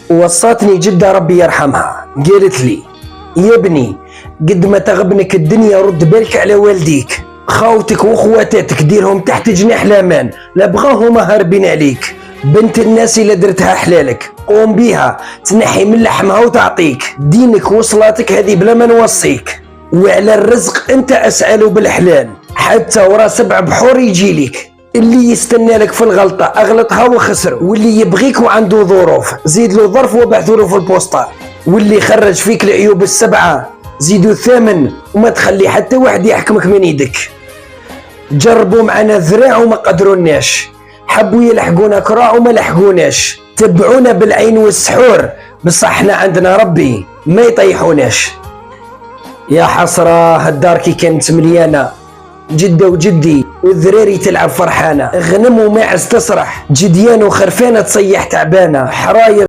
وصاتني جدة ربي يرحمها، قالت لي يا ابني قد ما تغبنك الدنيا رد بالك على والديك، خاوتك واخواتاتك ديرهم تحت جناح الامان، لا بغاهم هاربين عليك. بنت الناس اللي درتها حلالك قوم بيها، تنحي من لحمها وتعطيك. دينك وصلاتك هذه بلا ما نوصيك، وعلى الرزق انت اسأله بالحلال، حتى ورا 7 بحور يجيلك. اللي يستنى لك في الغلطة اغلطها وخسر، واللي يبغيك وعنده ظروف زيد له ظرف وبعثوا له في البوسطة، واللي خرج فيك العيوب ال7 زيدوا 8 وما تخلي حتى واحد يحكمك من يدك. جربوا معنا ذراع وما قدروناش، حبوا يلحقونا كراع وما لحقوناش، تبعونا بالعين والسحور بصح احنا عندنا ربي ما يطيحوناش. يا حسرة هالدار كي كانت مليانة، جدة وجدي والذراري تلعب فرحانة، غنم وماعز تسرح، جديان وخرفانة تصيح تعبانة، حراير